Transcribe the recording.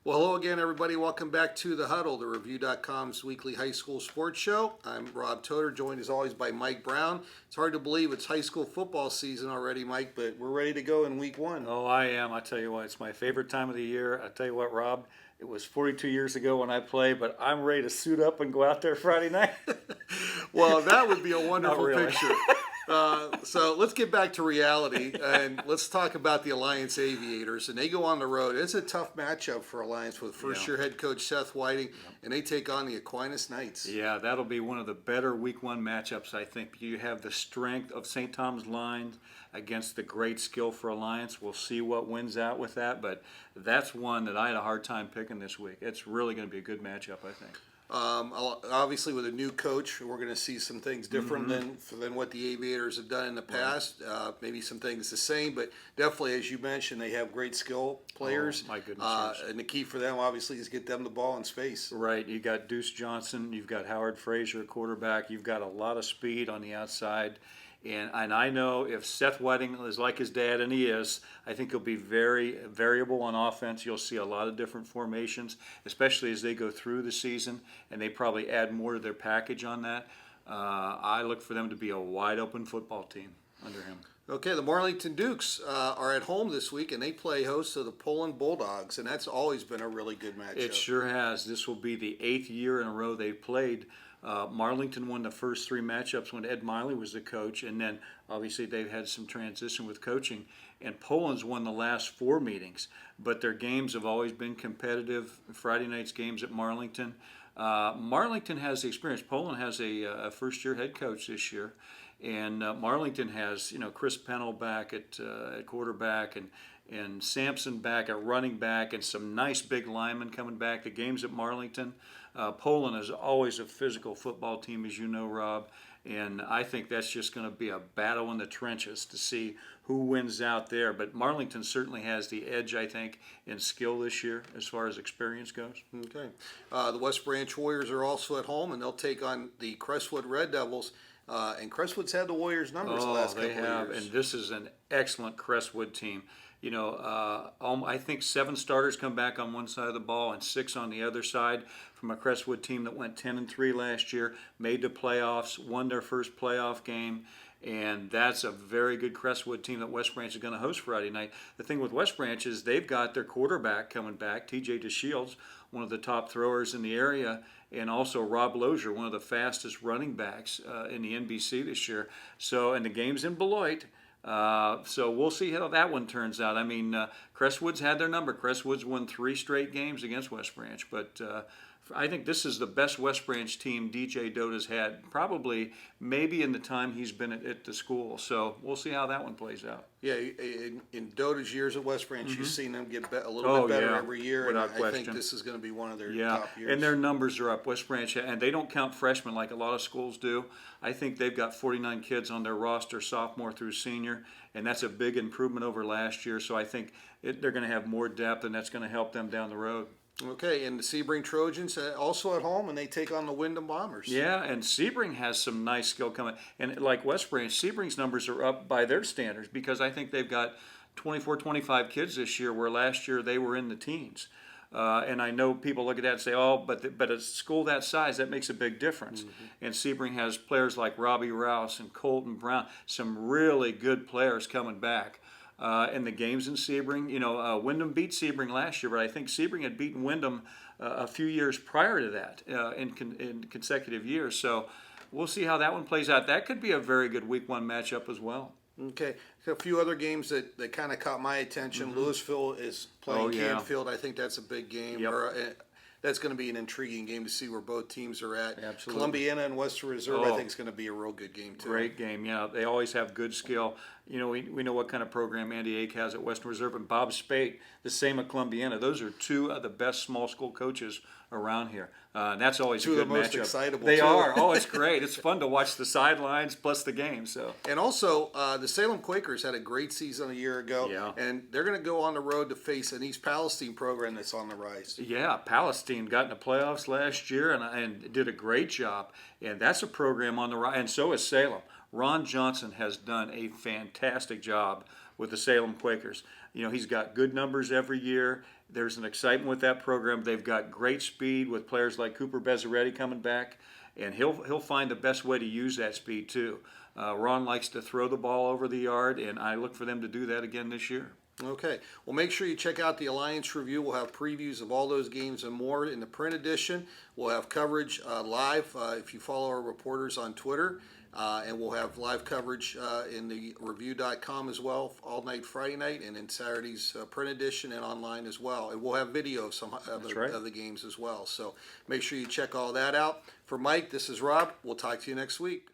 Well, hello again, everybody. Welcome back to the Huddle, the Review.com's weekly high school sports show. I'm Rob Toder, joined as always by Mike Brown. It's hard to believe it's high school football season already, Mike, but we're ready to go in week one. Oh, I am. I tell you what, it's my favorite time of the year. I tell you what, Rob, it was 42 years ago when I played, but I'm ready to suit up and go out there Friday night. Well, that would be a wonderful really. picture. So let's get back to reality and let's talk about the Alliance Aviators. And they go on the road. It's a tough matchup for Alliance with first-year head coach Seth Whiting, and they take on the Aquinas Knights. Yeah, that'll be one of the better week one matchups, I think. You have the strength of St. Thomas Lions against the great skill for Alliance. We'll see what wins out with that, but that's one that I had a hard time picking this week. It's really going to be a good matchup, I think. Obviously, with a new coach, we're going to see some things different than what the Aviators have done in the past. Maybe some things the same, but definitely, as you mentioned, they have great skill players. Oh, my goodness. Yes. And the key for them, obviously, is get them the ball in space. Right. You got Deuce Johnson. You've got Howard Frazier, quarterback. You've got a lot of speed on the outside. And I know if Seth Whiting is like his dad, and he is, I think he'll be very variable on offense. You'll see a lot of different formations, especially as they go through the season, and they probably add more to their package on that. I look for them to be a wide-open football team under him. Okay, the Marlington Dukes are at home this week, and they play host to the Poland Bulldogs, and that's always been a really good matchup. It sure has. This will be the 8th year in a row they've played. Marlington won the first 3 matchups when Ed Miley was the coach, and then obviously they've had some transition with coaching. And Poland's won the last 4 meetings, but their games have always been competitive. Friday night's games at Marlington. Marlington has the experience. Poland has a first-year head coach this year, and Marlington has Chris Pennell back at quarterback and Sampson back at running back and some nice big linemen coming back. The games at Marlington. Poland is always a physical football team, as you know, Rob, and I think that's just going to be a battle in the trenches to see who wins out there. But Marlington certainly has the edge, I think, in skill this year as far as experience goes. Okay. The West Branch Warriors are also at home, and they'll take on the Crestwood Red Devils. And Crestwood's had the Warriors' numbers the last couple of years. Oh, they have, and this is an excellent Crestwood team. I think 7 starters come back on one side of the ball and 6 on the other side from a Crestwood team that went 10-3 last year, made the playoffs, won their first playoff game, and that's a very good Crestwood team that West Branch is going to host Friday night. The thing with West Branch is they've got their quarterback coming back, TJ DeShields, one of the top throwers in the area, and also Rob Lozier, one of the fastest running backs in the NBC this year. And the game's in Beloit. So we'll see how that one turns out. I mean, Crestwood's had their number. Crestwood's won 3 straight games against West Branch, but I think this is the best West Branch team DJ Dota's had, probably maybe in the time he's been at the school. So we'll see how that one plays out. Yeah, in Dota's years at West Branch, you've seen them get a little bit better every year, without and question. I think this is going to be one of their top years. And their numbers are up. West Branch, and they don't count freshmen like a lot of schools do. I think they've got 49 kids on their roster, sophomore through senior, and that's a big improvement over last year. So I think they're going to have more depth, and that's going to help them down the road. Okay, and the Sebring Trojans also at home, and they take on the Wyndham Bombers. Yeah, and Sebring has some nice skill coming. And like West Branch, Sebring's numbers are up by their standards because I think they've got 24, 25 kids this year, where last year they were in the teens. And I know people look at that and say, oh, but a school that size, that makes a big difference. And Sebring has players like Robbie Rouse and Colton Brown, some really good players coming back. In the games in Sebring, Wyndham beat Sebring last year, but I think Sebring had beaten Wyndham a few years prior to that in consecutive years. So we'll see how that one plays out. That could be a very good week 1 matchup as well. Okay, a few other games that kind of caught my attention. Louisville is playing Canfield. I think that's a big game. Yep. That's going to be an intriguing game to see where both teams are at. Absolutely. Columbiana and Western Reserve, I think, is going to be a real good game, too. Great game, yeah. They always have good skill. We know what kind of program Andy Ake has at Western Reserve, and Bob Spate, the same at Columbiana. Those are 2 of the best small school coaches around here. That's always a good matchup. 2 of the most excitable, They too. are. Oh, it's great. It's fun to watch the sidelines plus the game. So. And also, the Salem Quakers had a great season a year ago, and they're going to go on the road to face an East Palestine program that's on the rise. Yeah, Palestine got in the playoffs last year and did a great job, and that's a program on the rise, and so is Salem. Ron Johnson has done a fantastic job with the Salem Quakers. You know, he's got good numbers every year. There's an excitement with that program. They've got great speed with players like Cooper Bezzaretti coming back, and he'll find the best way to use that speed too. Ron likes to throw the ball over the yard, and I look for them to do that again this year. Okay. Well, make sure you check out the Alliance Review. We'll have previews of all those games and more in the print edition. We'll have coverage live if you follow our reporters on Twitter. And we'll have live coverage in the review.com as well, all night Friday night, and in Saturday's print edition and online as well. And we'll have video of some of the games as well. So make sure you check all that out. For Mike, this is Rob. We'll talk to you next week.